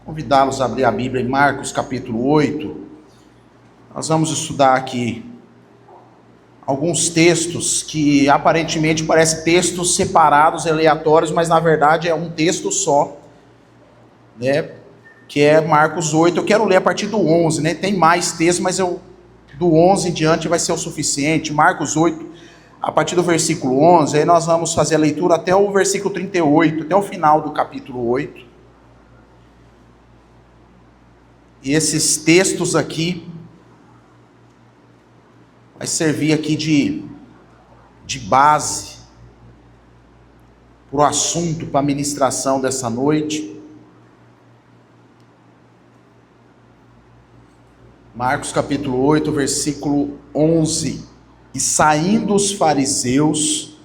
Convidá-los a abrir a Bíblia em Marcos capítulo 8. Nós vamos estudar aqui alguns textos que aparentemente parecem textos separados, aleatórios, mas na verdade é um texto só, né? Que é Marcos 8. Eu quero ler a partir do 11, né? Tem mais textos, mas do 11 em diante vai ser o suficiente. Marcos 8, a partir do versículo 11, aí nós vamos fazer a leitura até o versículo 38, até o final do capítulo 8. E esses textos aqui vai servir aqui de base para o assunto, para a ministração dessa noite. Marcos capítulo 8, versículo 11. E saindo os fariseus,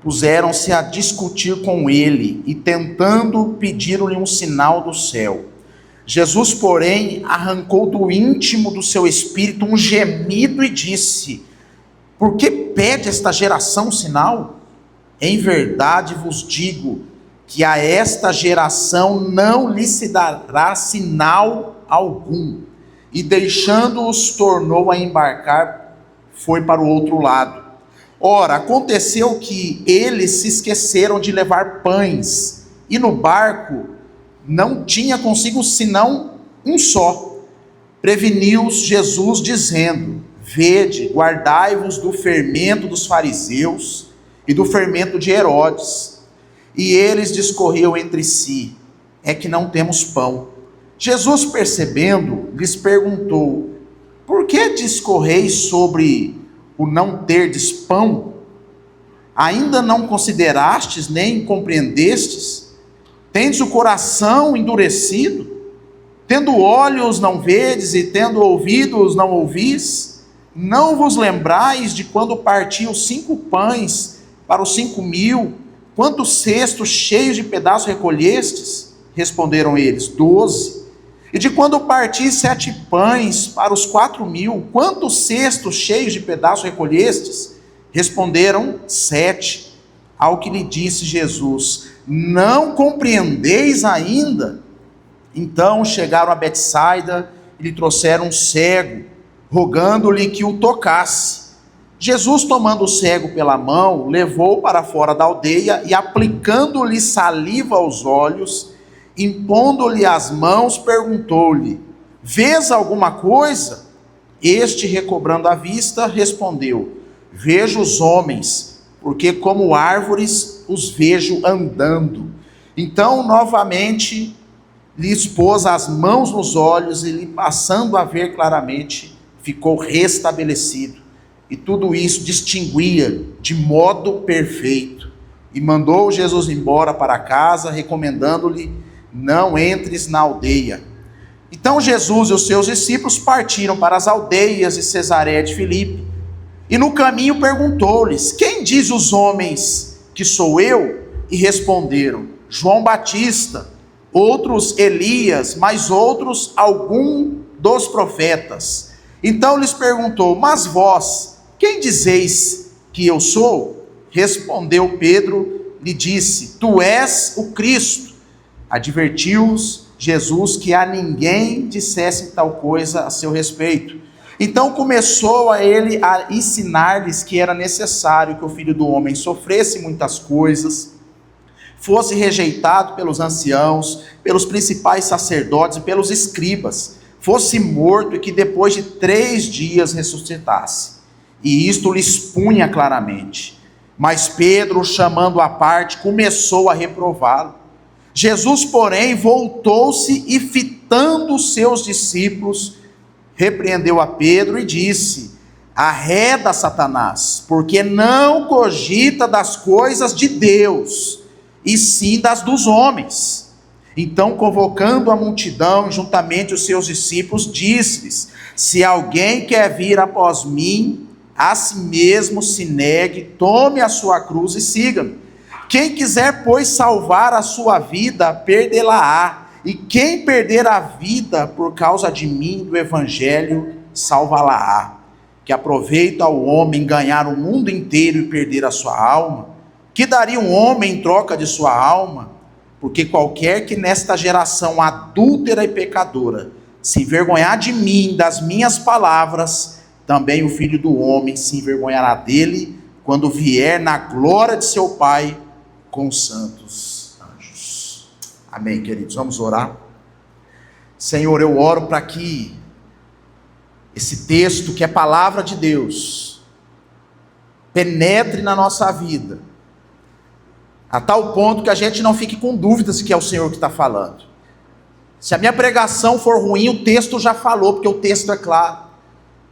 puseram-se a discutir com ele e tentando pediram-lhe um sinal do céu. Jesus, porém, arrancou do íntimo do seu espírito um gemido e disse: por que pede esta geração sinal? Em verdade vos digo que a esta geração não lhe se dará sinal algum. E deixando-os, tornou a embarcar, foi para o outro lado. Ora, aconteceu que eles se esqueceram de levar pães, e no barco não tinha consigo senão um só. Preveniu-os Jesus, dizendo: vede, guardai-vos do fermento dos fariseus e do fermento de Herodes. E eles discorriam entre si: é que não temos pão. Jesus, percebendo, lhes perguntou: por que discorreis sobre o não terdes pão? Ainda não considerastes nem compreendestes? Tendes o coração endurecido? Tendo olhos não vedes e tendo ouvidos não ouvis? Não vos lembrais de quando parti os 5 pães para os 5.000? Quantos cestos cheios de pedaços recolhestes? Responderam eles: 12. E de quando parti 7 pães para os 4.000? Quantos cestos cheios de pedaços recolhestes? Responderam: 7. Ao que lhe disse Jesus: não compreendeis ainda? Então chegaram a Betsaida e lhe trouxeram um cego, rogando-lhe que o tocasse. Jesus, tomando o cego pela mão, levou para fora da aldeia e, aplicando-lhe saliva aos olhos, impondo-lhe as mãos, perguntou-lhe: vês alguma coisa? Este, recobrando a vista, respondeu: vejo os homens, porque como árvores os vejo andando. Então, novamente, lhe expôs as mãos nos olhos e, lhe passando a ver claramente, ficou restabelecido. E tudo isso distinguia de modo perfeito. E mandou Jesus embora para casa, recomendando-lhe: não entres na aldeia. Então Jesus e os seus discípulos partiram para as aldeias de Cesareia de Filipe. E no caminho perguntou-lhes: quem diz os homens que sou eu? E responderam: João Batista, outros Elias, mas outros algum dos profetas. Então lhes perguntou: mas vós, quem dizeis que eu sou? Respondeu Pedro, lhe disse: tu és o Cristo. Advertiu-os Jesus que a ninguém dissesse tal coisa a seu respeito. Então começou ele a ensinar-lhes que era necessário que o Filho do Homem sofresse muitas coisas, fosse rejeitado pelos anciãos, pelos principais sacerdotes e pelos escribas, fosse morto e que depois de 3 dias ressuscitasse. E isto lhe expunha claramente. Mas Pedro, chamando à parte, começou a reprová-lo. Jesus, porém, voltou-se e, fitando os seus discípulos, repreendeu a Pedro e disse: arreda, Satanás, porque não cogita das coisas de Deus, e sim das dos homens. Então, convocando a multidão, juntamente os seus discípulos, disse-lhes: se alguém quer vir após mim, a si mesmo se negue, tome a sua cruz e siga-me. Quem quiser, pois, salvar a sua vida, perdê-la-á. E quem perder a vida por causa de mim, do evangelho, salva-la-á. Que aproveita ao homem ganhar o mundo inteiro e perder a sua alma? Que daria um homem em troca de sua alma? porque qualquer que nesta geração adúltera e pecadora se envergonhar de mim, das minhas palavras, também o Filho do Homem se envergonhará dele, quando vier na glória de seu Pai com os santos anjos. Amém, queridos? Vamos orar? Senhor, eu oro para que esse texto, que é palavra de Deus, penetre na nossa vida, a tal ponto que a gente não fique com dúvidas que é o Senhor que está falando. Se a minha pregação for ruim, o texto já falou, porque o texto é claro.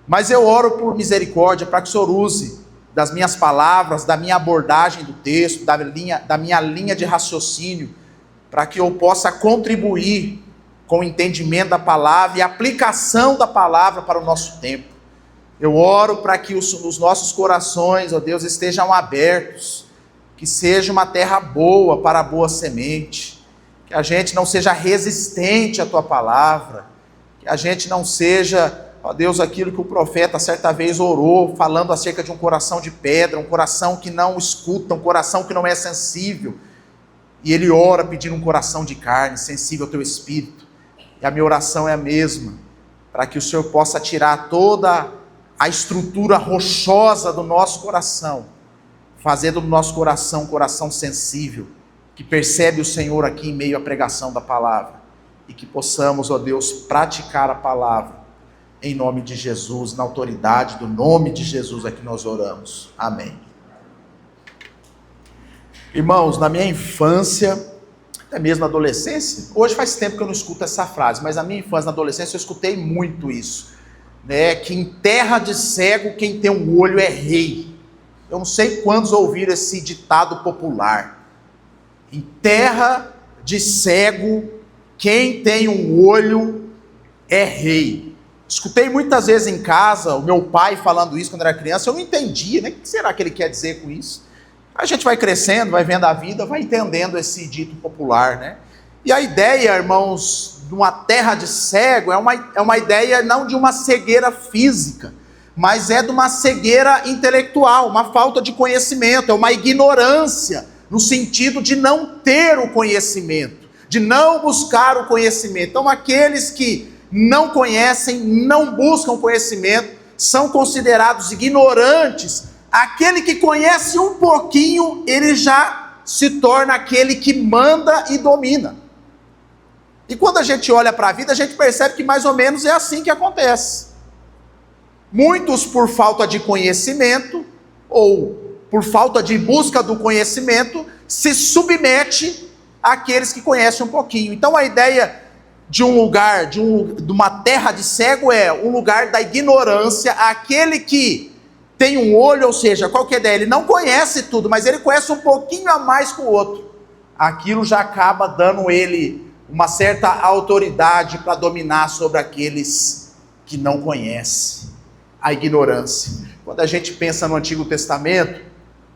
Mas eu oro por misericórdia, para que o Senhor use das minhas palavras, da minha abordagem do texto, da minha linha de raciocínio, para que eu possa contribuir com o entendimento da palavra e a aplicação da palavra para o nosso tempo. Eu oro para que os nossos corações, ó Deus, estejam abertos, que seja uma terra boa para a boa semente, que a gente não seja resistente à Tua palavra, que a gente não seja, ó Deus, aquilo que o profeta certa vez orou, falando acerca de um coração de pedra, um coração que não escuta, um coração que não é sensível, e ele ora pedindo um coração de carne, sensível ao Teu Espírito. E a minha oração é a mesma, para que o Senhor possa tirar toda a estrutura rochosa do nosso coração, fazendo do nosso coração um coração sensível, que percebe o Senhor aqui em meio à pregação da palavra, e que possamos, ó Deus, praticar a palavra, em nome de Jesus, na autoridade do nome de Jesus é que nós oramos. Amém. Irmãos, na minha infância, até mesmo na adolescência, hoje faz tempo que eu não escuto essa frase, mas na minha infância, na adolescência, eu escutei muito isso, né? Que em terra de cego, quem tem um olho é rei. Eu não sei quantos ouviram esse ditado popular. Em terra de cego, quem tem um olho é rei. Escutei muitas vezes em casa o meu pai falando isso quando era criança, eu não entendia, né? O que será que ele quer dizer com isso? A gente vai crescendo, vai vendo a vida, vai entendendo esse dito popular, né? E a ideia, irmãos, de uma terra de cego é uma ideia não de uma cegueira física, mas é de uma cegueira intelectual, uma falta de conhecimento, é uma ignorância, no sentido de não ter o conhecimento, de não buscar o conhecimento. Então, aqueles que não conhecem, não buscam conhecimento, são considerados ignorantes. Aquele que conhece um pouquinho, ele já se torna aquele que manda e domina. E quando a gente olha para a vida, a gente percebe que mais ou menos é assim que acontece. Muitos, por falta de conhecimento, ou por falta de busca do conhecimento, se submete àqueles que conhecem um pouquinho. Então a ideia de um lugar, de uma terra de cego é um lugar da ignorância. Aquele que tem um olho, ou seja, qual que é a ideia? Ele não conhece tudo, mas ele conhece um pouquinho a mais que o outro. Aquilo já acaba dando ele uma certa autoridade para dominar sobre aqueles que não conhecem. A ignorância. Quando a gente pensa no Antigo Testamento,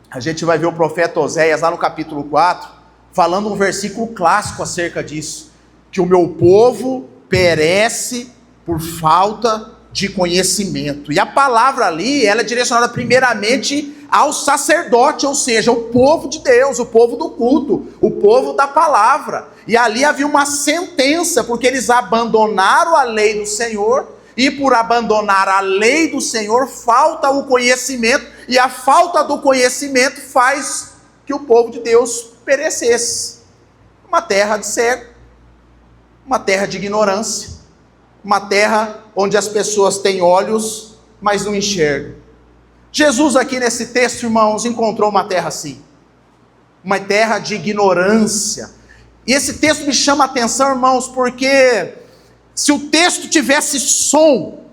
a gente vai ver o profeta Oséias, lá no capítulo 4, falando um versículo clássico acerca disso, que o meu povo perece por falta de conhecimento. E a palavra ali, ela é direcionada primeiramente ao sacerdote, ou seja, o povo de Deus, o povo do culto, o povo da palavra. E ali havia uma sentença, porque eles abandonaram a lei do Senhor, e por abandonar a lei do Senhor, falta o conhecimento, e a falta do conhecimento faz que o povo de Deus perecesse. Uma terra de cego, uma terra de ignorância, uma terra onde as pessoas têm olhos, mas não enxergam. Jesus aqui nesse texto, irmãos, encontrou uma terra assim, uma terra de ignorância. E esse texto me chama a atenção, irmãos, porque se o texto tivesse som,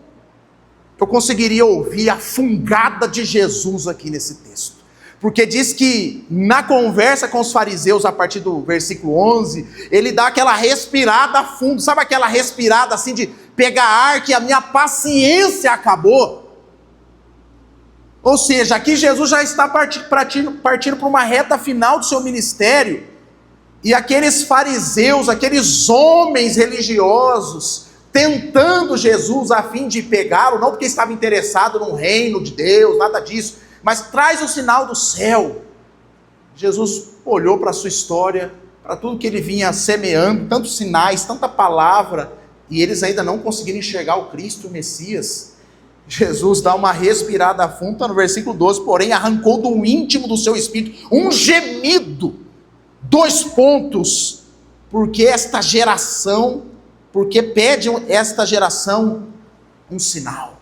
eu conseguiria ouvir a fungada de Jesus aqui nesse texto. Porque diz que na conversa com os fariseus, a partir do versículo 11, ele dá aquela respirada a fundo, sabe aquela respirada assim de pegar ar, que a minha paciência acabou? Ou seja, aqui Jesus já está partindo para uma reta final do seu ministério, e aqueles fariseus, aqueles homens religiosos, tentando Jesus a fim de pegá-lo, não porque estava interessado no reino de Deus, nada disso, mas traz o sinal do céu. Jesus olhou para a sua história, para tudo que ele vinha semeando, tantos sinais, tanta palavra, e eles ainda não conseguiram enxergar o Cristo, o Messias. Jesus dá uma respirada fundo no versículo 12, porém arrancou do íntimo do seu espírito um gemido, 2 pontos, porque pede esta geração um sinal.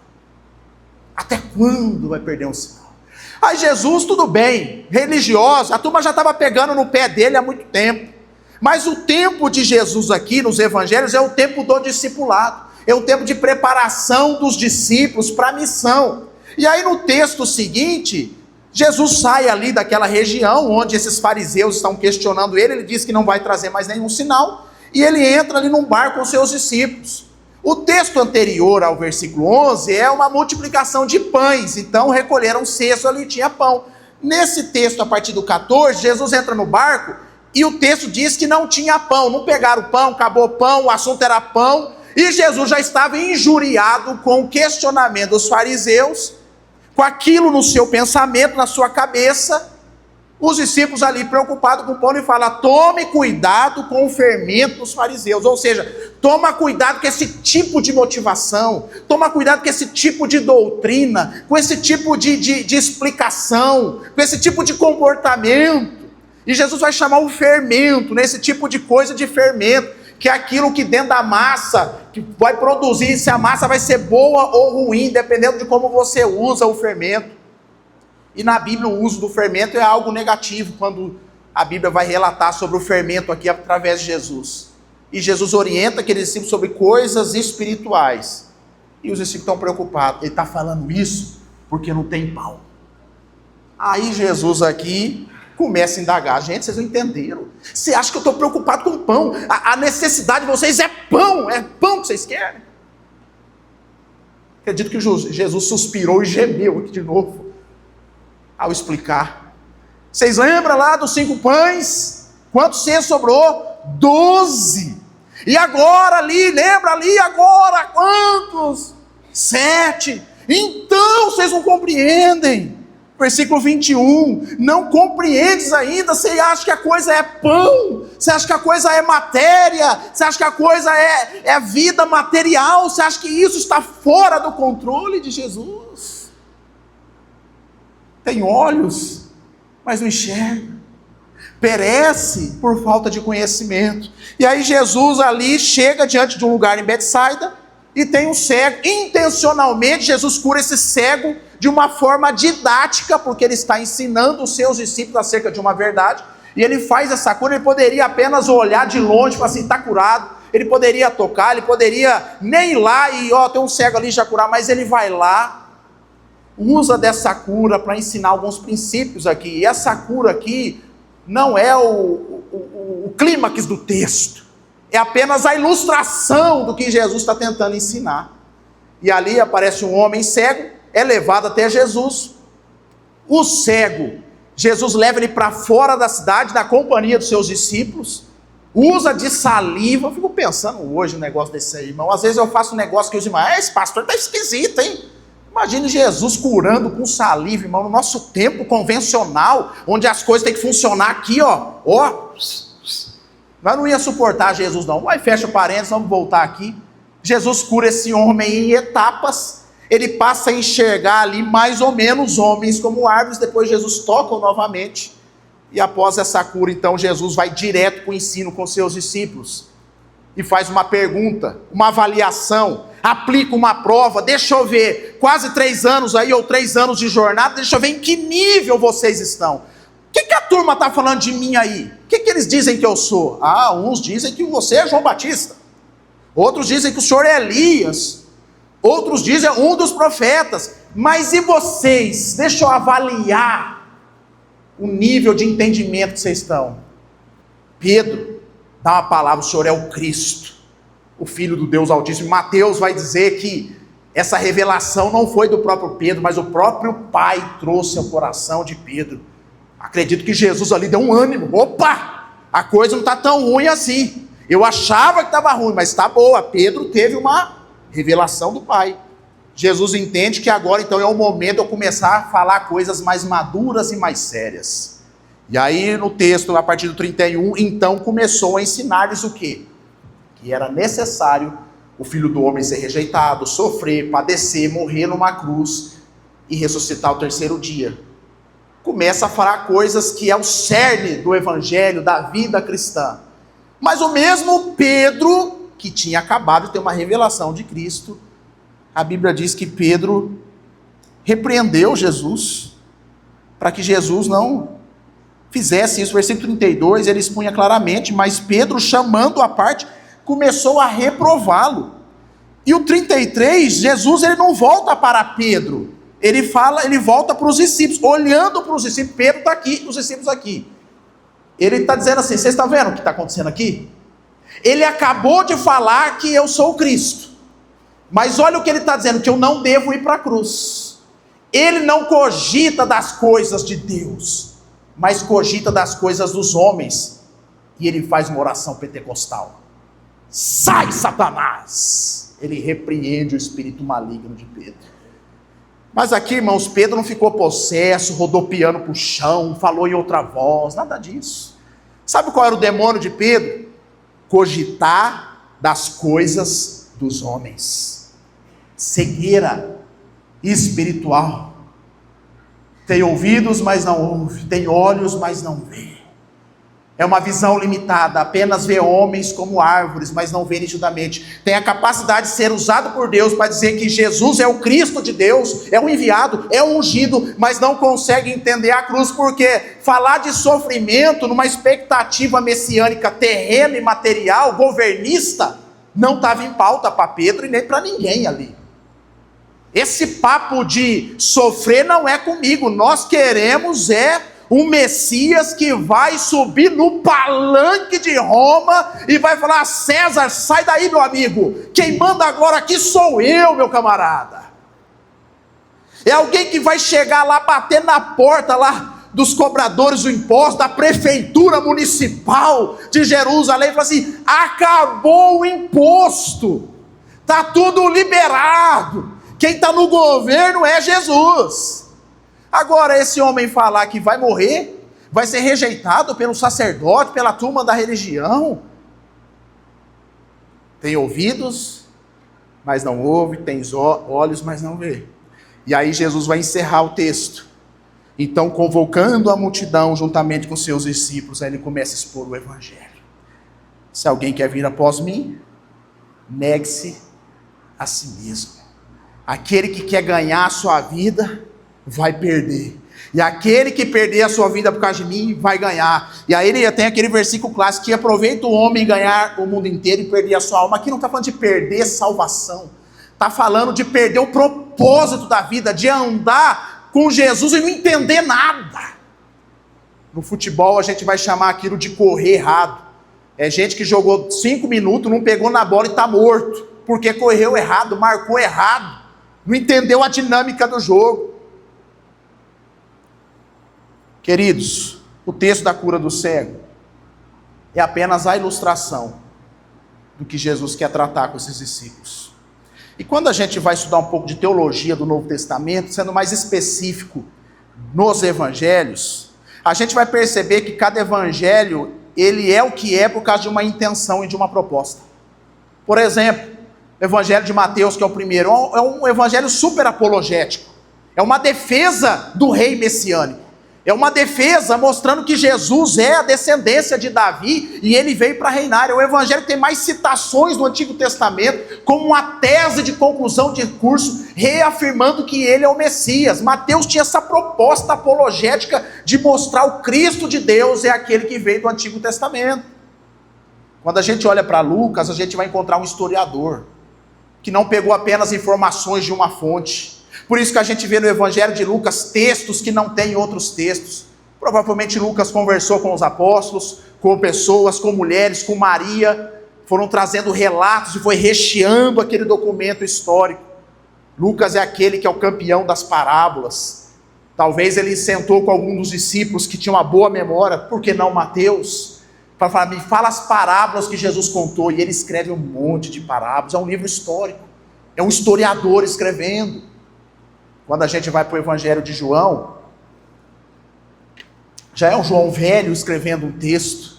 Até quando vai perder um sinal? Aí Jesus, tudo bem, religioso, a turma já estava pegando no pé dele há muito tempo, mas o tempo de Jesus aqui nos evangelhos é o tempo do discipulado, é o tempo de preparação dos discípulos para a missão. E aí no texto seguinte, Jesus sai ali daquela região onde esses fariseus estão questionando ele diz que não vai trazer mais nenhum sinal, e ele entra ali num bar com seus discípulos. O texto anterior ao versículo 11 é uma multiplicação de pães, então recolheram um cesto ali, tinha pão. Nesse texto, a partir do 14, Jesus entra no barco e o texto diz que não tinha pão, não pegaram o pão, acabou o pão, o assunto era pão, e Jesus já estava injuriado com o questionamento dos fariseus, com aquilo no seu pensamento, na sua cabeça. Os discípulos ali preocupados com o pão, ele fala: tome cuidado com o fermento dos fariseus, ou seja, toma cuidado com esse tipo de motivação, toma cuidado com esse tipo de doutrina, com esse tipo de explicação, com esse tipo de comportamento. E Jesus vai chamar o fermento, nesse tipo de coisa de fermento, que é aquilo que dentro da massa, que vai produzir se a massa vai ser boa ou ruim, dependendo de como você usa o fermento. E na Bíblia o uso do fermento é algo negativo, quando a Bíblia vai relatar sobre o fermento aqui através de Jesus. E Jesus orienta aqueles discípulos sobre coisas espirituais. E os discípulos estão preocupados. Ele está falando isso porque não tem pão. Aí Jesus aqui começa a indagar. Gente, vocês não entenderam. Você acha que eu estou preocupado com pão? A necessidade de vocês é pão que vocês querem. Acredito que Jesus suspirou e gemeu aqui de novo, ao explicar. Vocês lembram lá dos 5 pães? Quantos cestos sobrou? 12. E agora ali, lembra ali agora, quantos? 7. Então vocês não compreendem. Versículo 21, não compreendes ainda? Você acha que a coisa é pão? Você acha que a coisa é matéria? Você acha que a coisa é vida material? Você acha que isso está fora do controle de Jesus? Tem olhos, mas não enxerga, perece por falta de conhecimento. E aí Jesus ali chega diante de um lugar em Betsaida, e tem um cego. Intencionalmente Jesus cura esse cego de uma forma didática, porque ele está ensinando os seus discípulos acerca de uma verdade, e ele faz essa cura. Ele poderia apenas olhar de longe e falar assim: está curado. Ele poderia tocar, ele poderia nem ir lá e tem um cego ali já curar, mas ele vai lá, usa dessa cura para ensinar alguns princípios aqui. E essa cura aqui não é o clímax do texto, é apenas a ilustração do que Jesus está tentando ensinar. E ali aparece um homem cego, é levado até Jesus. O cego, Jesus leva ele para fora da cidade, na companhia dos seus discípulos, usa de saliva. Eu fico pensando hoje um negócio desse aí, irmão. Às vezes eu faço um negócio que os irmãos: esse pastor está esquisito, hein? Imagine Jesus curando com saliva, irmão, no nosso tempo convencional, onde as coisas têm que funcionar aqui, Nós não ia suportar Jesus não. Vai, fecha parênteses, vamos voltar aqui. Jesus cura esse homem em etapas. Ele passa a enxergar ali mais ou menos homens como árvores. Depois Jesus toca novamente. E após essa cura, então, Jesus vai direto para o ensino com seus discípulos. E faz uma pergunta, uma avaliação, aplica uma prova. Deixa eu ver, quase 3 anos aí, ou 3 anos de jornada, deixa eu ver em que nível vocês estão. O que a turma está falando de mim aí? O que eles dizem que eu sou? Uns dizem que você é João Batista. Outros dizem que o senhor é Elias. Outros dizem um dos profetas. Mas e vocês? Deixa eu avaliar o nível de entendimento que vocês estão. Pedro dá uma palavra: o senhor é o Cristo, o Filho do Deus Altíssimo. Mateus vai dizer que essa revelação não foi do próprio Pedro, mas o próprio Pai trouxe ao coração de Pedro. Acredito que Jesus ali deu um ânimo. Opa, a coisa não está tão ruim assim. Eu achava que estava ruim, mas está boa. Pedro teve uma revelação do Pai. Jesus entende que agora então é o momento de eu começar a falar coisas mais maduras e mais sérias. E aí no texto, a partir do 31, então começou a ensinar-lhes o quê? Que era necessário o Filho do Homem ser rejeitado, sofrer, padecer, morrer numa cruz e ressuscitar ao terceiro dia. Começa a falar coisas que é o cerne do evangelho, da vida cristã. Mas o mesmo Pedro, que tinha acabado de ter uma revelação de Cristo, a Bíblia diz que Pedro repreendeu Jesus, para que Jesus não fizesse isso. Versículo 32, ele expunha claramente, mas Pedro, chamando à parte, começou a reprová-lo. E o 33, Jesus ele não volta para Pedro, ele volta para os discípulos, olhando para os discípulos. Pedro está aqui, os discípulos aqui. Ele está dizendo assim: vocês estão vendo o que está acontecendo aqui? Ele acabou de falar que eu sou o Cristo, mas olha o que ele está dizendo, que eu não devo ir para a cruz. Ele não cogita das coisas de Deus, mas cogita das coisas dos homens. E ele faz uma oração pentecostal: sai, Satanás! Ele repreende o espírito maligno de Pedro. Mas aqui, irmãos, Pedro não ficou possesso, rodopiando para o chão, falou em outra voz, nada disso. Sabe qual era o demônio de Pedro? Cogitar das coisas dos homens. Cegueira espiritual. Tem ouvidos, mas não ouve. Tem olhos, mas não vê. É uma visão limitada, apenas vê homens como árvores, mas não vê nitidamente. Tem a capacidade de ser usado por Deus para dizer que Jesus é o Cristo de Deus, é o enviado, é o ungido, mas não consegue entender a cruz, porque falar de sofrimento numa expectativa messiânica terrena e material, governista, não estava em pauta para Pedro e nem para ninguém ali. Esse papo de sofrer não é comigo, nós queremos um Messias que vai subir no palanque de Roma e vai falar: César, sai daí, meu amigo, quem manda agora aqui sou eu, meu camarada. É alguém que vai chegar lá, bater na porta lá dos cobradores do imposto, da prefeitura municipal de Jerusalém, e falar assim: acabou o imposto, está tudo liberado, quem está no governo é Jesus. Agora, esse homem falar que vai morrer, vai ser rejeitado pelo sacerdote, pela turma da religião. Tem ouvidos, mas não ouve, tem olhos, mas não vê. E aí Jesus vai encerrar o texto. Então, convocando a multidão juntamente com seus discípulos, aí ele começa a expor o evangelho. Se alguém quer vir após mim, negue-se a si mesmo. Aquele que quer ganhar a sua vida, vai perder. E aquele que perder a sua vida por causa de mim, vai ganhar. E aí ele tem aquele versículo clássico que aproveita o homem ganhar o mundo inteiro e perder a sua alma. Aqui não está falando de perder salvação. Está falando de perder o propósito da vida, de andar com Jesus e não entender nada. No futebol a gente vai chamar aquilo de correr errado. É gente que jogou 5 minutos, não pegou na bola e está morto, porque correu errado, marcou errado, não entendeu a dinâmica do jogo. Queridos, o texto da cura do cego é apenas a ilustração do que Jesus quer tratar com esses discípulos. E quando a gente vai estudar um pouco de teologia do Novo Testamento, sendo mais específico nos evangelhos, a gente vai perceber que cada evangelho, ele é o que é por causa de uma intenção e de uma proposta. Por exemplo, o evangelho de Mateus, que é o primeiro, é um evangelho super apologético. É uma defesa do rei messiânico. É uma defesa mostrando que Jesus é a descendência de Davi e ele veio para reinar. É o evangelho que tem mais citações no Antigo Testamento, como uma tese de conclusão de curso, reafirmando que ele é o Messias. Mateus tinha essa proposta apologética de mostrar o Cristo de Deus é aquele que veio do Antigo Testamento. Quando a gente olha para Lucas, a gente vai encontrar um historiador que não pegou apenas informações de uma fonte. Por isso que a gente vê no Evangelho de Lucas textos que não tem outros textos. Provavelmente Lucas conversou com os apóstolos, com pessoas, com mulheres, com Maria, foram trazendo relatos e foi recheando aquele documento histórico. Lucas é aquele que é o campeão das parábolas. Talvez ele sentou com algum dos discípulos que tinham uma boa memória, por que não Mateus? Para falar: me fala as parábolas que Jesus contou, e ele escreve um monte de parábolas, é um livro histórico, é um historiador escrevendo. Quando a gente vai para o Evangelho de João, Já é um João velho escrevendo um texto,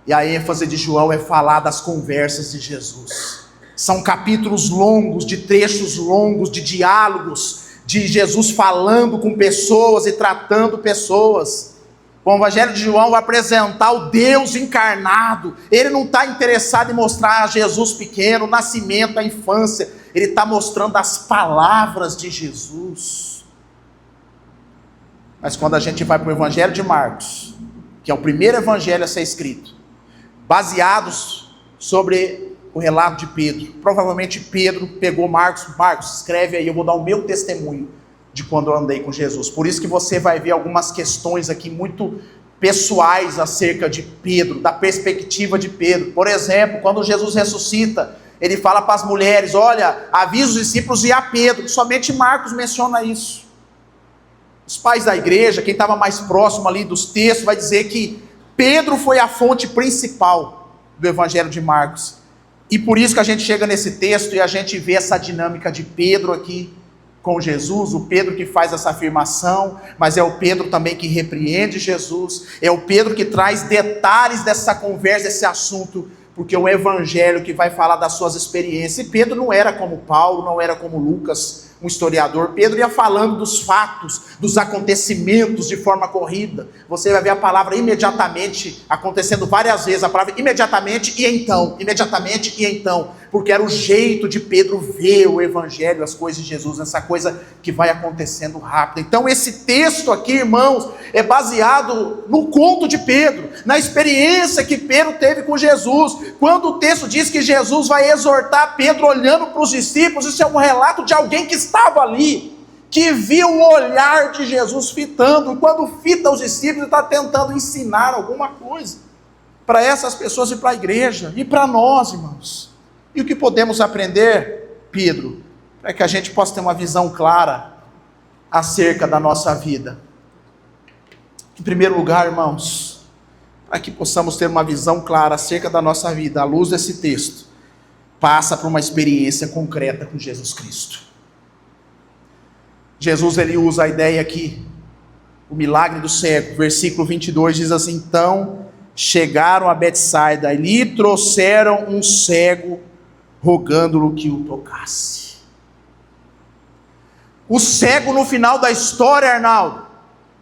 e a ênfase de João é falar das conversas de Jesus. São capítulos longos, de trechos longos, de diálogos, de Jesus falando com pessoas e tratando pessoas. O Evangelho de João vai apresentar o Deus encarnado. Ele não está interessado em mostrar Jesus pequeno, o nascimento, a infância. Ele está mostrando as palavras de Jesus. Mas quando a gente vai para o Evangelho de Marcos, que é o primeiro evangelho a ser escrito, baseados sobre o relato de Pedro. Provavelmente Pedro pegou Marcos, escreve aí, eu vou dar o meu testemunho de quando eu andei com Jesus. Por isso que você vai ver algumas questões aqui muito pessoais acerca de Pedro, da perspectiva de Pedro. Por exemplo, quando Jesus ressuscita, ele fala para as mulheres, olha, avisa os discípulos e a Pedro. Somente Marcos menciona isso. Os pais da igreja, quem estava mais próximo ali dos textos, vai dizer que Pedro foi a fonte principal do evangelho de Marcos. E por isso que a gente chega nesse texto e a gente vê essa dinâmica de Pedro aqui com Jesus, o Pedro que faz essa afirmação, mas é o Pedro também que repreende Jesus, é o Pedro que traz detalhes dessa conversa, desse assunto, porque é o evangelho que vai falar das suas experiências. E Pedro não era como Paulo, não era como Lucas, um historiador. Pedro ia falando dos fatos, dos acontecimentos de forma corrida. Você vai ver a palavra imediatamente acontecendo várias vezes, a palavra imediatamente e então, porque era o jeito de Pedro ver o evangelho, as coisas de Jesus, essa coisa que vai acontecendo rápido. Então esse texto aqui, irmãos, é baseado no conto de Pedro, na experiência que Pedro teve com Jesus. Quando o texto diz que Jesus vai exortar Pedro olhando para os discípulos, isso é um relato de alguém que estava ali, que viu o olhar de Jesus fitando, e quando fita os discípulos, está tentando ensinar alguma coisa para essas pessoas e para a igreja, e para nós, irmãos. E o que podemos aprender, Pedro, para que a gente possa ter uma visão clara acerca da nossa vida? Em primeiro lugar, irmãos, para que possamos ter uma visão clara acerca da nossa vida, à luz desse texto, passa por uma experiência concreta com Jesus Cristo. Jesus, ele usa a ideia aqui, o milagre do cego. Versículo 22 diz assim: então chegaram a Betsaida e lhe trouxeram um cego, rogando-lhe que o tocasse. O cego no final da história, Arnaldo,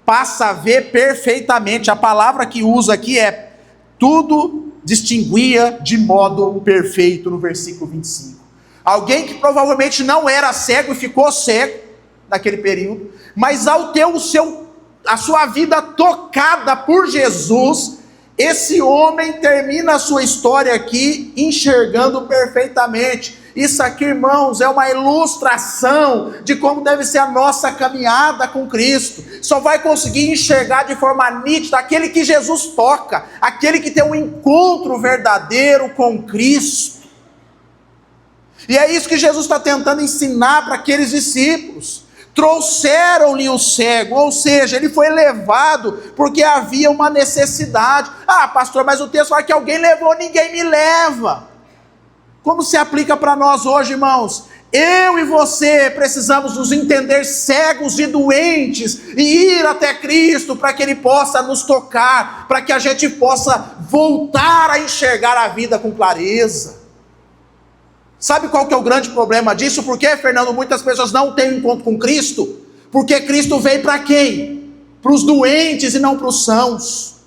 passa a ver perfeitamente. A palavra que usa aqui é tudo distinguia de modo perfeito, no versículo 25. Alguém que provavelmente não era cego e ficou cego naquele período, mas ao ter a sua vida tocada por Jesus, esse homem termina a sua história aqui enxergando perfeitamente. Isso aqui, irmãos, é uma ilustração de como deve ser a nossa caminhada com Cristo. Só vai conseguir enxergar de forma nítida aquele que Jesus toca, aquele que tem um encontro verdadeiro com Cristo. E é isso que Jesus está tentando ensinar para aqueles discípulos. Trouxeram-lhe o cego, ou seja, ele foi levado porque havia uma necessidade. Ah, pastor, mas o texto fala que alguém levou, ninguém me leva. Como se aplica para nós hoje, irmãos? Eu e você precisamos nos entender cegos e doentes e ir até Cristo para que Ele possa nos tocar, para que a gente possa voltar a enxergar a vida com clareza. Sabe qual que é o grande problema disso? Por que, Fernando, muitas pessoas não têm um encontro com Cristo? Porque Cristo veio para quem? Para os doentes e não para os sãos.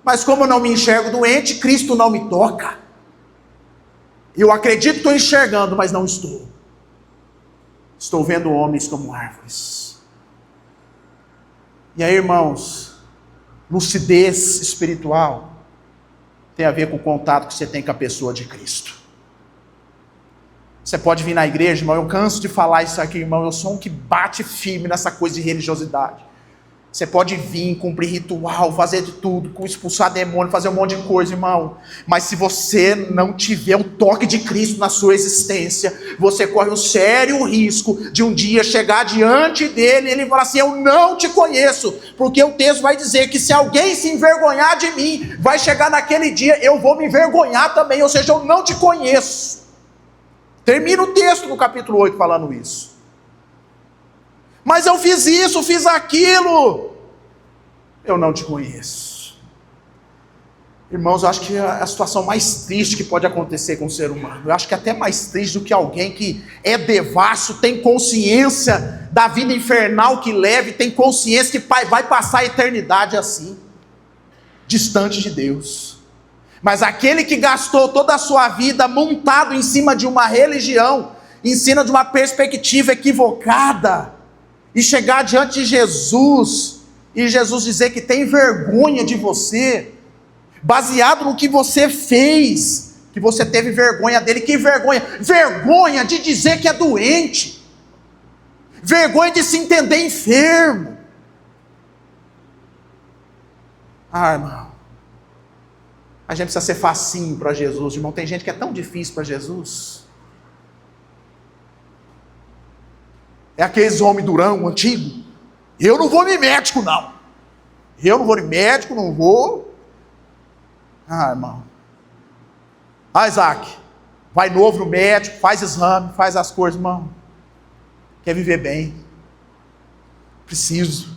Mas como eu não me enxergo doente, Cristo não me toca. Eu acredito que estou enxergando, mas não estou. Estou vendo homens como árvores. E aí, irmãos, lucidez espiritual tem a ver com o contato que você tem com a pessoa de Cristo. Você pode vir na igreja, irmão, eu canso de falar isso aqui, irmão, eu sou um que bate firme nessa coisa de religiosidade. Você pode vir, cumprir ritual, fazer de tudo, expulsar demônio, fazer um monte de coisa, irmão. Mas se você não tiver um toque de Cristo na sua existência, você corre um sério risco de um dia chegar diante dele e ele falar assim: eu não te conheço. Porque o texto vai dizer que se alguém se envergonhar de mim, vai chegar naquele dia, eu vou me envergonhar também, ou seja, eu não te conheço. Termina o texto do capítulo 8 falando isso. Mas eu fiz isso, fiz aquilo. eu não te conheço. Irmãos, eu acho que é a situação mais triste que pode acontecer com o ser humano. Eu acho que é até mais triste do que alguém que é devasso, tem consciência da vida infernal que leva, e tem consciência que vai passar a eternidade assim, distante de Deus. Mas aquele que gastou toda a sua vida montado em cima de uma religião, em cima de uma perspectiva equivocada, e chegar diante de Jesus, e Jesus dizer que tem vergonha de você, baseado no que você fez, que você teve vergonha dele. Que vergonha? Vergonha de dizer que é doente, vergonha de se entender enfermo. Irmão, a gente precisa ser facinho para Jesus, irmão. Tem gente que é tão difícil para Jesus. É aqueles homens durão, antigo. Eu não vou no médico, não. Eu não vou no médico, não vou. Irmão. Isaac, vai novo no médico, faz exame, faz as coisas, irmão. Quer viver bem. Preciso.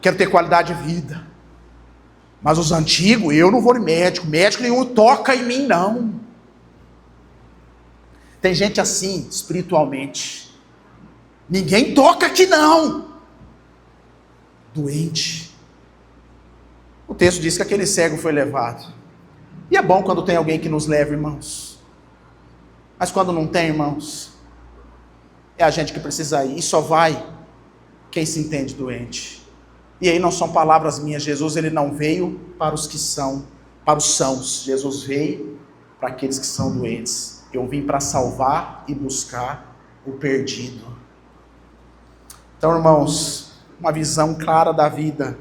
Quero ter qualidade de vida. Mas os antigos, eu não vou no médico. Médico nenhum toca em mim, não. Tem gente assim, espiritualmente. Ninguém toca aqui, não. Doente. O texto diz que aquele cego foi levado. E é bom quando tem alguém que nos leva, irmãos. Mas quando não tem, irmãos, é a gente que precisa ir. E só vai quem se entende doente. E aí não são palavras minhas. Jesus, ele não veio para os que são, para os sãos. Jesus veio para aqueles que são doentes. Eu vim para salvar e buscar o perdido. Então, irmãos, uma visão clara da vida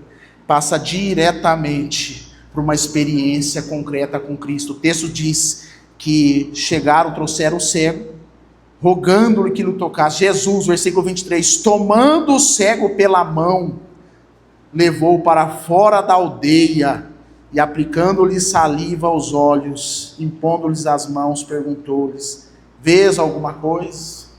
passa diretamente por uma experiência concreta com Cristo. O texto diz que chegaram, trouxeram o cego, rogando-lhe que lhe tocasse. Jesus, versículo 23, tomando o cego pela mão, levou para fora da aldeia, e aplicando-lhe saliva aos olhos, impondo-lhes as mãos, perguntou-lhes: vês alguma coisa?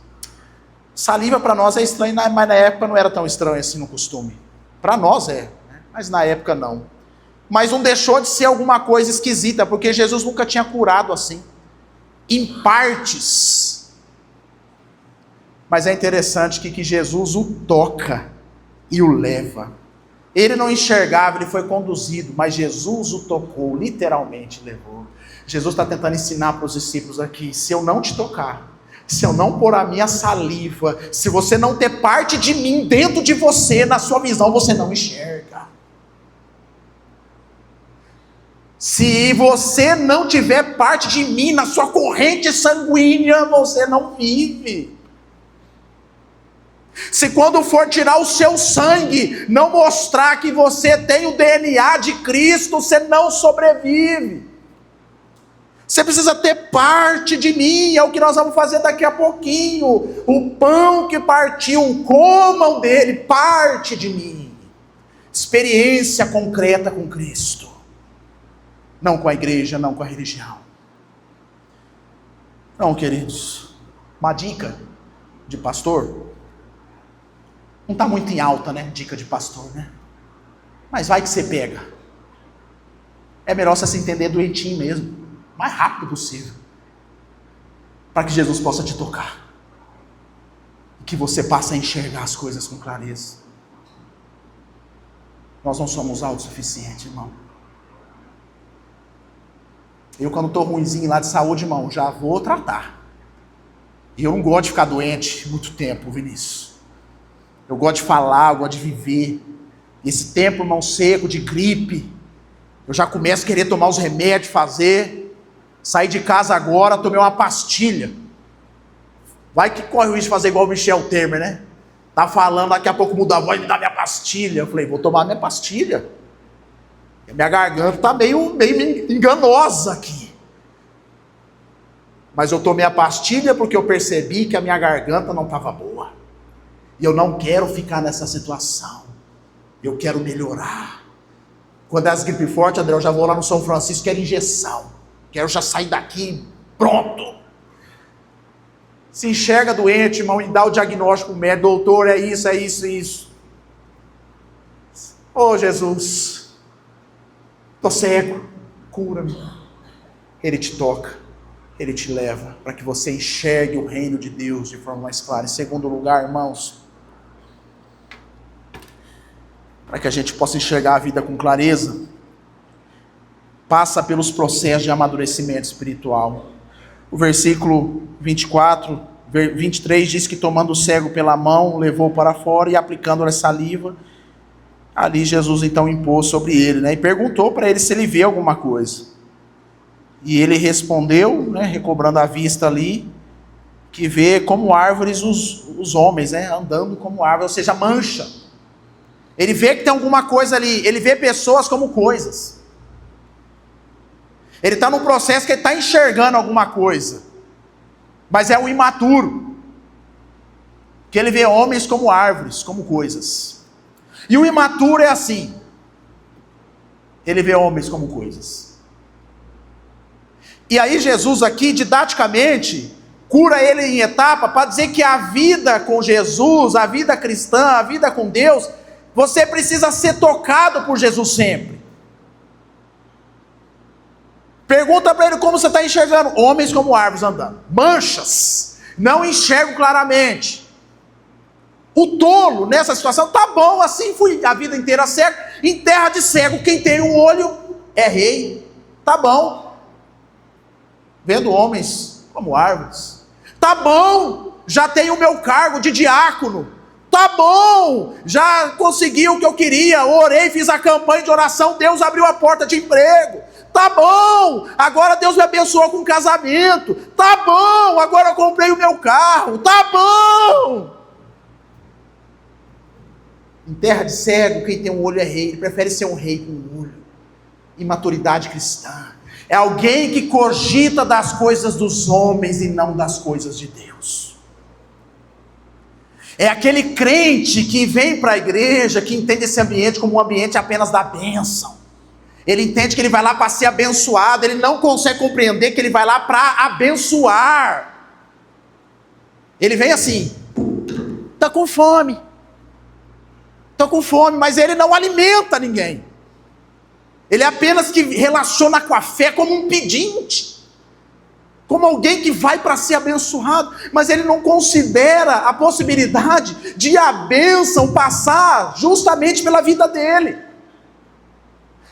Saliva para nós é estranho, mas na época não era tão estranho assim no costume. Para nós é, mas na época não. Mas não deixou de ser alguma coisa esquisita, porque Jesus nunca tinha curado assim, em partes. Mas é interessante que Jesus o toca e o leva. Ele não enxergava, ele foi conduzido, mas Jesus o tocou, literalmente levou. Jesus está tentando ensinar para os discípulos aqui: se eu não te tocar, se eu não pôr a minha saliva, se você não ter parte de mim dentro de você, na sua visão, você não enxerga. Se você não tiver parte de mim na sua corrente sanguínea, você não vive. Se quando for tirar o seu sangue, não mostrar que você tem o DNA de Cristo, você não sobrevive. Você precisa ter parte de mim, é o que nós vamos fazer daqui a pouquinho. O pão que partiu, comam dele, parte de mim. Experiência concreta com Cristo. Não com a igreja, não com a religião. Não, queridos, uma dica de pastor, não está muito em alta, né? Dica de pastor, né? Mas vai que você pega. É melhor você se entender doentinho mesmo, o mais rápido possível, para que Jesus possa te tocar, e que você passe a enxergar as coisas com clareza. Nós não somos autossuficientes, irmão. Eu, quando estou ruimzinho lá de saúde, irmão, já vou tratar. E eu não gosto de ficar doente muito tempo, Vinícius. Eu gosto de falar, eu gosto de viver. E esse tempo, irmão, seco, de gripe, eu já começo a querer tomar os remédios, fazer. Saí de casa agora, tomei uma pastilha. Vai que corre o risco de fazer igual o Michel Temer, né? Tá falando, daqui a pouco muda a voz, me dá minha pastilha. Eu falei, vou tomar minha pastilha. Minha garganta está meio enganosa aqui. Mas eu tomei a pastilha porque eu percebi que a minha garganta não estava boa. E eu não quero ficar nessa situação. Eu quero melhorar. Quando é as gripe forte, André, eu já vou lá no São Francisco, quero injeção. Quero já sair daqui, pronto. Se enxerga doente, irmão, e dá o diagnóstico médico: doutor, é isso, é isso, é isso. Oh Jesus, estou cego, cura-me. Ele te toca, Ele te leva para que você enxergue o reino de Deus de forma mais clara. Em segundo lugar, irmãos, para que a gente possa enxergar a vida com clareza, passa pelos processos de amadurecimento espiritual. O versículo 23 diz que tomando o cego pela mão, levou para fora e aplicando-lhe saliva, ali Jesus então impôs sobre ele, e perguntou para ele se ele vê alguma coisa. E ele respondeu, recobrando a vista ali, que vê como árvores os homens, andando como árvores, ou seja, mancha. Ele vê que tem alguma coisa ali, ele vê pessoas como coisas. Ele está num processo que ele está enxergando alguma coisa, mas é o imaturo, que ele vê homens como árvores, como coisas. E o imaturo é assim, ele vê homens como coisas. E aí Jesus aqui, didaticamente, cura ele em etapa, para dizer que a vida com Jesus, a vida cristã, a vida com Deus, você precisa ser tocado por Jesus sempre. Pergunta para ele como você está enxergando. Homens como árvores andando. Manchas. Não enxergo claramente. O tolo nessa situação, tá bom, assim fui a vida inteira cego. Em terra de cego, quem tem um olho é rei. Tá bom. Vendo homens como árvores. Tá bom, já tenho o meu cargo de diácono. Tá bom, já consegui o que eu queria. Orei, fiz a campanha de oração, Deus abriu a porta de emprego. Tá bom, agora Deus me abençoou com um casamento. Tá bom, agora eu comprei o meu carro. Tá bom. Em terra de cego, quem tem um olho é rei. Ele prefere ser um rei com um olho. Imaturidade cristã. É alguém que cogita das coisas dos homens e não das coisas de Deus. É aquele crente que vem para a igreja, que entende esse ambiente como um ambiente apenas da bênção. Ele entende que ele vai lá para ser abençoado, ele não consegue compreender que ele vai lá para abençoar. Ele vem assim, está com fome, mas ele não alimenta ninguém. Ele é apenas que relaciona com a fé como um pedinte, como alguém que vai para ser abençoado, mas ele não considera a possibilidade de a bênção passar justamente pela vida dele.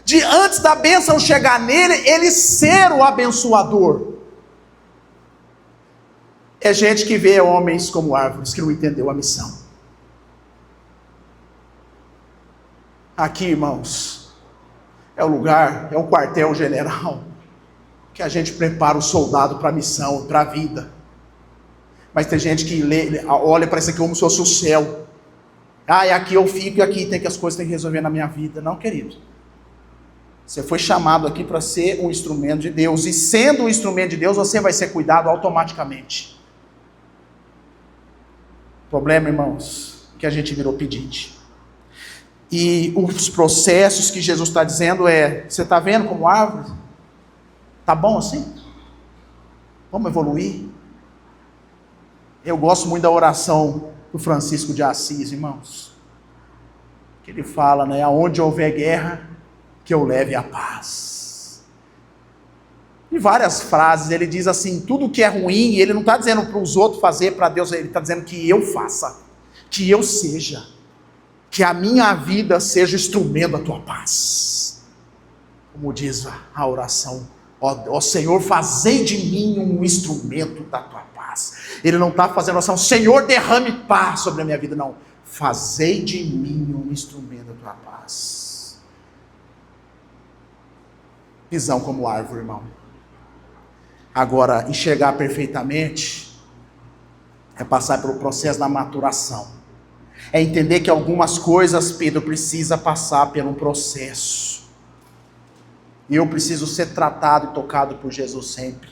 De antes da bênção chegar nele, ele ser o abençoador. É gente que vê homens como árvores, que não entendeu a missão. Aqui, irmãos, é o lugar, é o quartel-general, que a gente prepara o soldado para a missão, para a vida. Mas tem gente que olha para isso aqui como se fosse o céu. E aqui eu fico, e aqui tem que as coisas tem que resolver na minha vida. Não, querido. Você foi chamado aqui para ser um instrumento de Deus. E sendo um instrumento de Deus, você vai ser cuidado automaticamente. O problema, irmãos, é que a gente virou pedinte. E os processos que Jesus está dizendo você está vendo como árvore? Tá bom assim? Vamos evoluir? Eu gosto muito da oração do Francisco de Assis, irmãos. Que ele fala, aonde houver guerra, que eu leve a paz. Em várias frases ele diz assim, tudo que é ruim, ele não está dizendo para os outros fazer, para Deus, ele está dizendo que eu faça, que eu seja, que a minha vida seja instrumento da tua paz. Como diz a oração, ó Senhor, fazei de mim um instrumento da tua paz. Ele não está fazendo oração, Senhor, derrame paz sobre a minha vida, não. Fazei de mim um instrumento da tua paz. Visão como árvore, irmão. Agora, enxergar perfeitamente é passar pelo processo da maturação. É entender que algumas coisas, Pedro, precisa passar por um processo. E eu preciso ser tratado e tocado por Jesus sempre.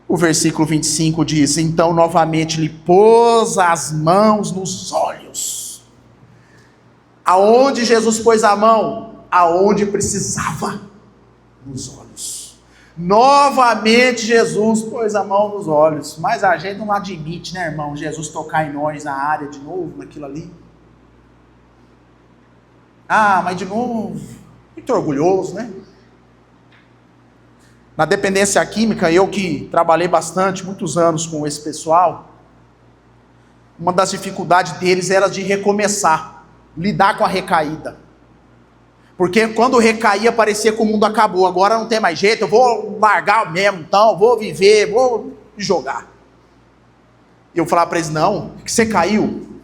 O versículo 25 diz, então novamente lhe pôs as mãos nos olhos. Aonde Jesus pôs a mão? Aonde precisava. Nos olhos. Novamente Jesus pôs a mão nos olhos. Mas a gente não admite, irmão, Jesus tocar em nós na área de novo, naquilo ali. Ah, mas de novo, muito orgulhoso, né? Na dependência química, eu que trabalhei bastante, muitos anos com esse pessoal, uma das dificuldades deles era de recomeçar, lidar com a recaída. Porque quando recaía, parecia que o mundo acabou, agora não tem mais jeito, eu vou largar mesmo, então, vou viver, vou jogar. E eu falava para eles, não, que você caiu,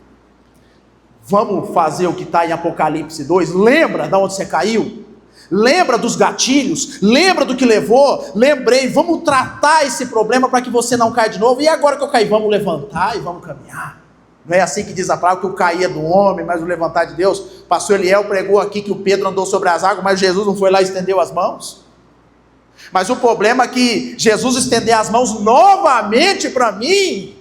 vamos fazer o que está em Apocalipse 2, lembra de onde você caiu? Lembra dos gatilhos? Lembra do que levou? Lembrei, vamos tratar esse problema para que você não caia de novo. E agora que eu caí, vamos levantar e vamos caminhar. Não é assim que diz a palavra, que o cair é do homem, mas o levantar de Deus. Pastor Eliel pregou aqui que o Pedro andou sobre as águas, mas Jesus não foi lá e estendeu as mãos. Mas o problema é que Jesus estender as mãos novamente para mim,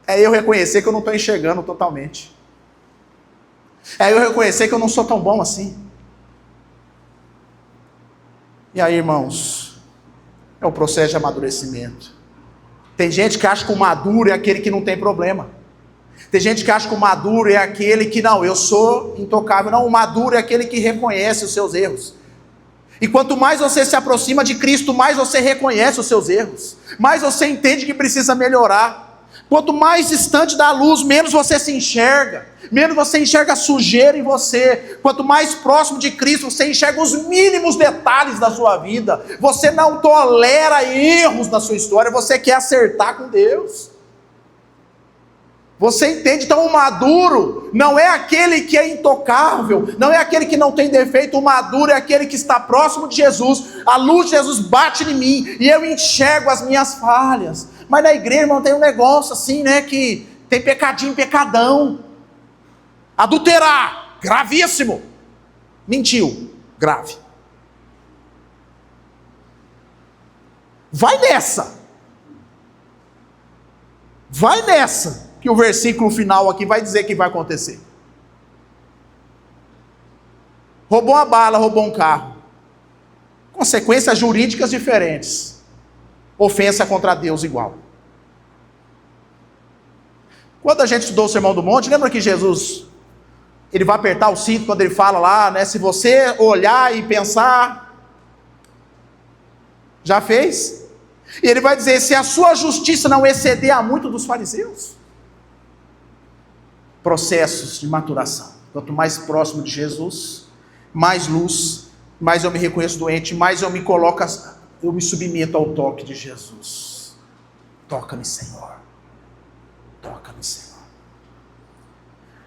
é eu reconhecer que eu não estou enxergando totalmente. É eu reconhecer que eu não sou tão bom assim. E aí, irmãos, é o processo de amadurecimento. Tem gente que acha que o maduro é aquele que não tem problema. Tem gente que acha que o maduro é aquele que, não, eu sou intocável. Não, o maduro é aquele que reconhece os seus erros. E quanto mais você se aproxima de Cristo, mais você reconhece os seus erros. Mais você entende que precisa melhorar. Quanto mais distante da luz, menos você se enxerga. Menos você enxerga sujeira em você. Quanto mais próximo de Cristo, você enxerga os mínimos detalhes da sua vida. Você não tolera erros na sua história. Você quer acertar com Deus. Você entende? Então o maduro não é aquele que é intocável, não é aquele que não tem defeito. O maduro é aquele que está próximo de Jesus. A luz de Jesus bate em mim e eu enxergo as minhas falhas. Mas na igreja, irmão, tem um negócio assim, né, que tem pecadinho, pecadão. Adulterar, gravíssimo. Mentiu, grave. Vai nessa. Vai nessa, que o versículo final aqui vai dizer que vai acontecer. Roubou uma bala, roubou um carro. Consequências jurídicas diferentes. Ofensa contra Deus igual. Quando a gente estudou o Sermão do Monte, lembra que Jesus, ele vai apertar o cinto quando ele fala lá, né? Se você olhar e pensar, já fez? E ele vai dizer, se a sua justiça não exceder a muito dos fariseus. Processos de maturação. Quanto mais próximo de Jesus, mais luz, mais eu me reconheço doente, mais eu me coloco, eu me submeto ao toque de Jesus. Toca-me, Senhor. Toca-me, Senhor.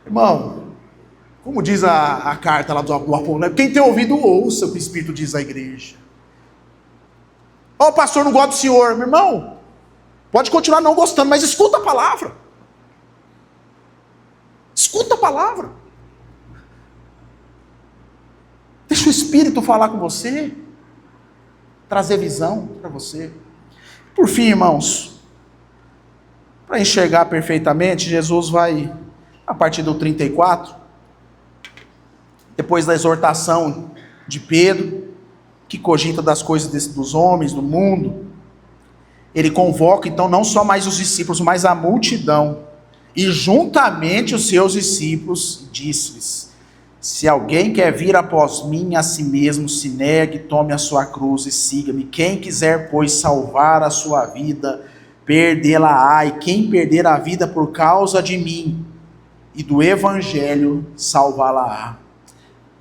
Irmão, como diz a carta lá do Apocalipse, quem tem ouvido, ouça o que o Espírito diz à igreja. O pastor não gosta do senhor. Meu irmão, pode continuar não gostando, mas escuta a palavra. Escuta a palavra. Deixa o Espírito falar com você. Trazer visão para você. Por fim, irmãos, para enxergar perfeitamente, Jesus vai, a partir do 34, depois da exortação de Pedro, que cogita das coisas dos homens, do mundo, ele convoca então não só mais os discípulos, mas a multidão, e juntamente os seus discípulos, disse-lhes: se alguém quer vir após mim, a si mesmo se negue, tome a sua cruz e siga-me. Quem quiser, pois, salvar a sua vida, perdê-la-á, e quem perder a vida por causa de mim e do evangelho, salvá-la-á.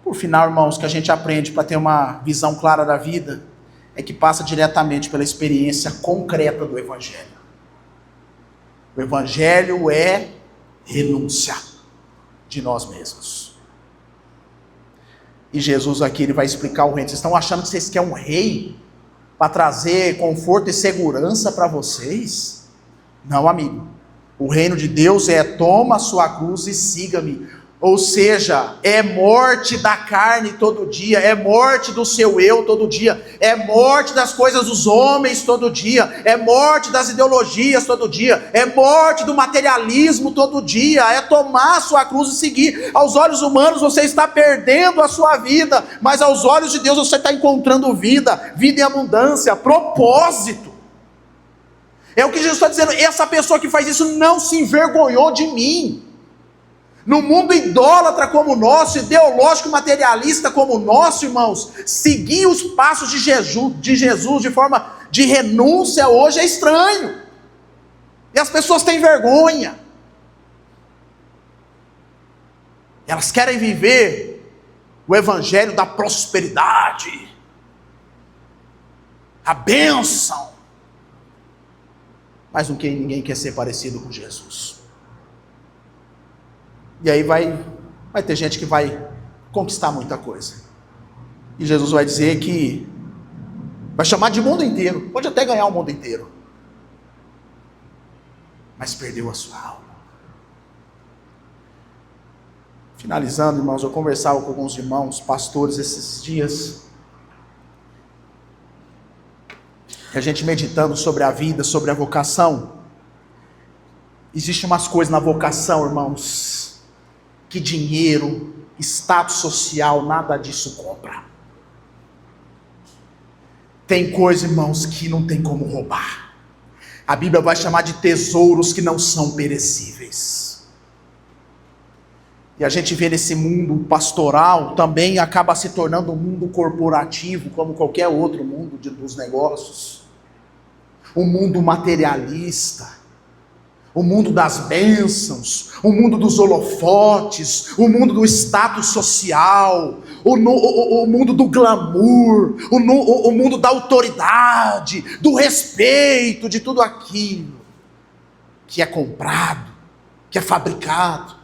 Por final, irmãos, que a gente aprende para ter uma visão clara da vida, é que passa diretamente pela experiência concreta do evangelho. O evangelho é renúncia de nós mesmos. E Jesus aqui, ele vai explicar o reino. Vocês estão achando que vocês querem um rei para trazer conforto e segurança para vocês? Não, amigo. O reino de Deus é: toma a sua cruz e siga-me. Ou seja, é morte da carne todo dia, é morte do seu eu todo dia, é morte das coisas dos homens todo dia, é morte das ideologias todo dia, é morte do materialismo todo dia, é tomar a sua cruz e seguir. Aos olhos humanos você está perdendo a sua vida, mas aos olhos de Deus você está encontrando vida, vida em abundância, propósito. É o que Jesus está dizendo: essa pessoa que faz isso não se envergonhou de mim. No mundo idólatra como o nosso, ideológico materialista como o nosso, irmãos, seguir os passos de Jesus de forma de renúncia hoje é estranho. E as pessoas têm vergonha. Elas querem viver o evangelho da prosperidade, a bênção. Mas ninguém quer ser parecido com Jesus. E aí vai ter gente que vai conquistar muita coisa. E Jesus vai dizer que vai chamar de mundo inteiro, pode até ganhar o mundo inteiro, mas perdeu a sua alma. Finalizando, irmãos, eu conversava com alguns irmãos, pastores, esses dias, e a gente meditando sobre a vida, sobre a vocação. Existem umas coisas na vocação, irmãos, que dinheiro, status social, nada disso compra. Tem coisa, irmãos, que não tem como roubar. A Bíblia vai chamar de tesouros que não são perecíveis. E a gente vê nesse mundo pastoral, também acaba se tornando um mundo corporativo, como qualquer outro mundo dos negócios. Um mundo materialista, o mundo das bênçãos, o mundo dos holofotes, o mundo do status social, o mundo do glamour, o mundo da autoridade, do respeito, de tudo aquilo que é comprado, que é fabricado.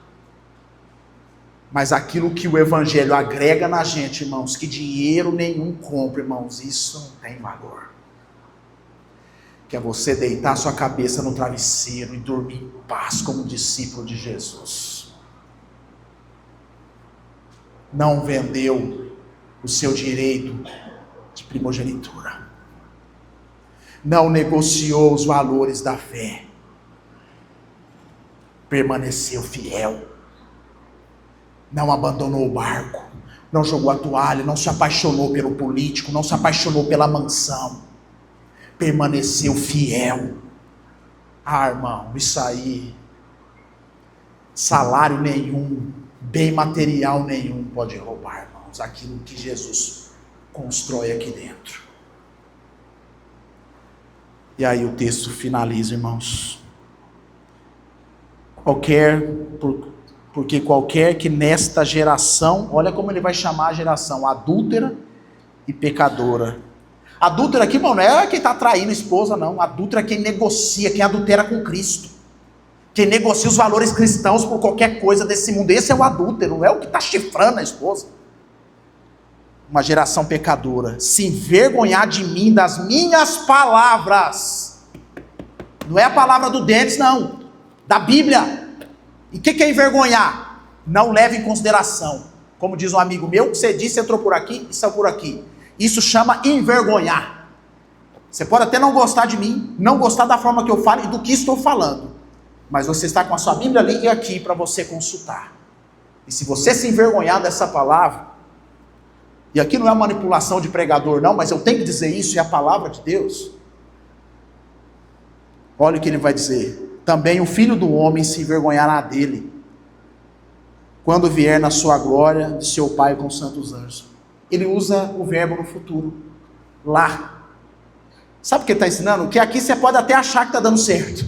Mas aquilo que o evangelho agrega na gente, irmãos, que dinheiro nenhum compra, irmãos, isso não tem valor. Que é você deitar sua cabeça no travesseiro e dormir em paz como discípulo de Jesus. Não vendeu o seu direito de primogenitura. Não negociou os valores da fé. Permaneceu fiel. Não abandonou o barco. Não jogou a toalha. Não se apaixonou pelo político. Não se apaixonou pela mansão. Permaneceu fiel. Ah, irmão, isso aí, salário nenhum, bem material nenhum pode roubar, irmãos, aquilo que Jesus constrói aqui dentro. E aí o texto finaliza, irmãos. Porque qualquer que nesta geração, olha como ele vai chamar a geração, adúltera e pecadora. Adúltero aqui, irmão, não é quem está traindo a esposa, não. Adúltero é quem negocia, quem adultera com Cristo. Quem negocia os valores cristãos por qualquer coisa desse mundo. Esse é o adúltero, não é o que está chifrando a esposa. Uma geração pecadora. Se envergonhar de mim, das minhas palavras. Não é a palavra do Denis, não. Da Bíblia. E o que é envergonhar? Não leve em consideração. Como diz um amigo meu, o que você disse entrou por aqui e saiu por aqui. Isso chama envergonhar. Você pode até não gostar de mim, não gostar da forma que eu falo e do que estou falando, mas você está com a sua Bíblia ali e aqui para você consultar. E se você se envergonhar dessa palavra, e aqui não é manipulação de pregador não, mas eu tenho que dizer isso, é a palavra de Deus. Olha o que ele vai dizer: também o Filho do Homem se envergonhará dele, quando vier na sua glória de seu Pai com os santos anjos. Ele usa o verbo no futuro, lá. Sabe o que ele está ensinando? Que aqui você pode até achar que está dando certo,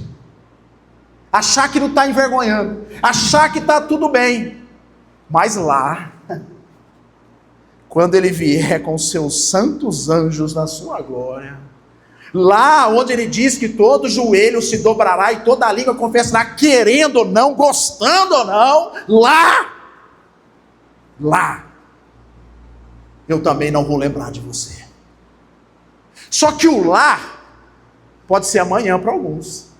achar que não está envergonhando, achar que está tudo bem, mas lá, quando ele vier com seus santos anjos na sua glória, lá onde ele diz que todo joelho se dobrará e toda língua confessará, querendo ou não, gostando ou não, lá, eu também não vou lembrar de você. Só que o lá pode ser amanhã para alguns.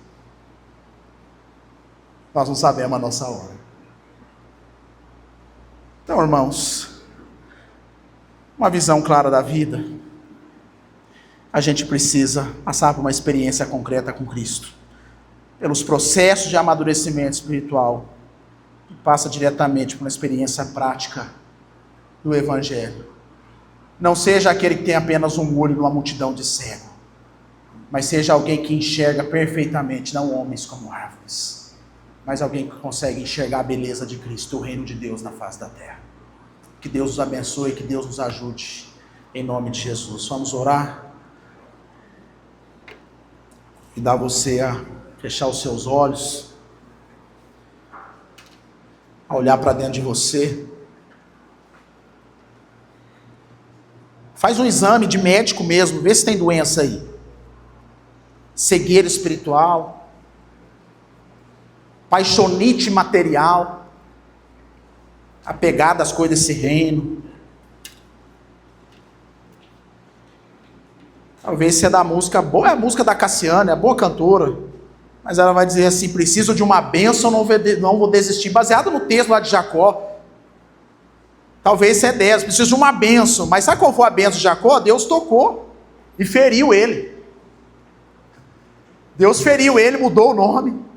Nós não sabemos a nossa hora. Então, irmãos, uma visão clara da vida. A gente precisa passar por uma experiência concreta com Cristo. Pelos processos de amadurecimento espiritual. E passa diretamente por uma experiência prática do Evangelho. Não seja aquele que tem apenas um olho numa multidão de cego, mas seja alguém que enxerga perfeitamente, não homens como árvores, mas alguém que consegue enxergar a beleza de Cristo, o reino de Deus na face da terra. Que Deus nos abençoe, que Deus nos ajude, em nome de Jesus. Vamos orar? E dar você a fechar os seus olhos, a olhar para dentro de você. Faz um exame de médico mesmo, vê se tem doença aí. Cegueira espiritual, paixonite material, apegado às coisas desse reino. Talvez seja da música boa, é a música da Cassiane, é boa cantora, mas ela vai dizer assim: preciso de uma bênção, não vou desistir, baseado no texto lá de Jacó. Talvez você é 10, preciso de uma bênção, mas sabe qual foi a bênção de Jacó? Deus tocou e feriu ele. Deus feriu ele, mudou o nome.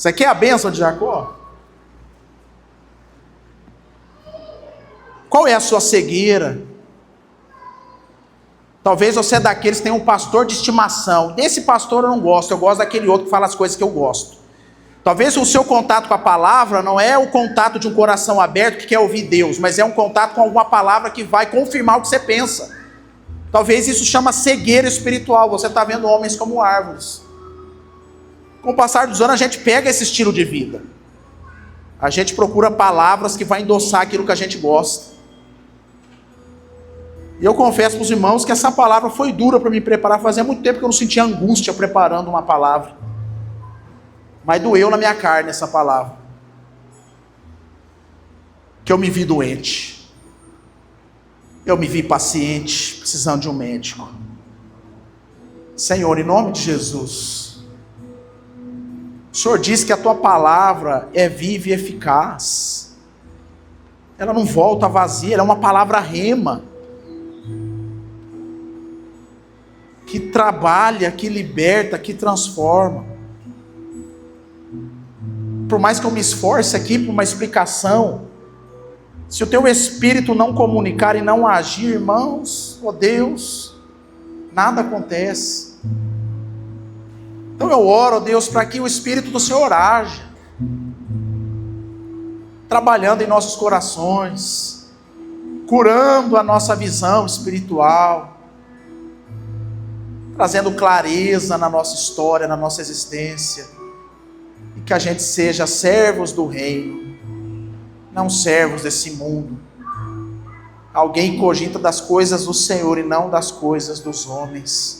Você quer a bênção de Jacó? Qual é a sua cegueira? Talvez você é daqueles que tem um pastor de estimação. Desse pastor eu não gosto, eu gosto daquele outro que fala as coisas que eu gosto. Talvez o seu contato com a palavra não é o contato de um coração aberto que quer ouvir Deus, mas é um contato com alguma palavra que vai confirmar o que você pensa. Talvez isso chama cegueira espiritual. Você está vendo homens como árvores. Com o passar dos anos a gente pega esse estilo de vida. A gente procura palavras que vai endossar aquilo que a gente gosta. E eu confesso para os irmãos que essa palavra foi dura para me preparar. Fazia muito tempo que eu não sentia angústia preparando uma palavra. Mas doeu na minha carne essa palavra. Que eu me vi doente. Eu me vi paciente, precisando de um médico. Senhor, em nome de Jesus, o Senhor diz que a Tua palavra é viva e eficaz. Ela não volta vazia, ela é uma palavra rema. Que trabalha, que liberta, que transforma. Por mais que eu me esforce aqui por uma explicação, se o teu Espírito não comunicar e não agir, irmãos, ó Deus, nada acontece. Então eu oro, ó Deus, para que o Espírito do Senhor haja, trabalhando em nossos corações, curando a nossa visão espiritual, trazendo clareza na nossa história, na nossa existência, e que a gente seja servos do reino, não servos desse mundo. Alguém cogita das coisas do Senhor e não das coisas dos homens.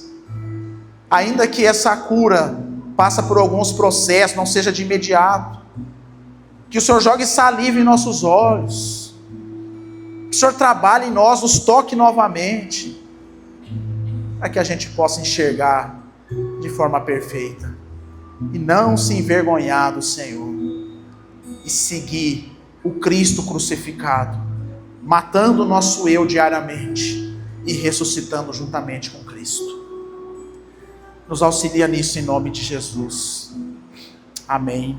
Ainda que essa cura passe por alguns processos, não seja de imediato, que o Senhor jogue saliva em nossos olhos, que o Senhor trabalhe em nós, nos toque novamente, para que a gente possa enxergar de forma perfeita e não se envergonhar do Senhor e seguir o Cristo crucificado, matando o nosso eu diariamente e ressuscitando juntamente com Cristo. Nos auxilia nisso em nome de Jesus. Amém.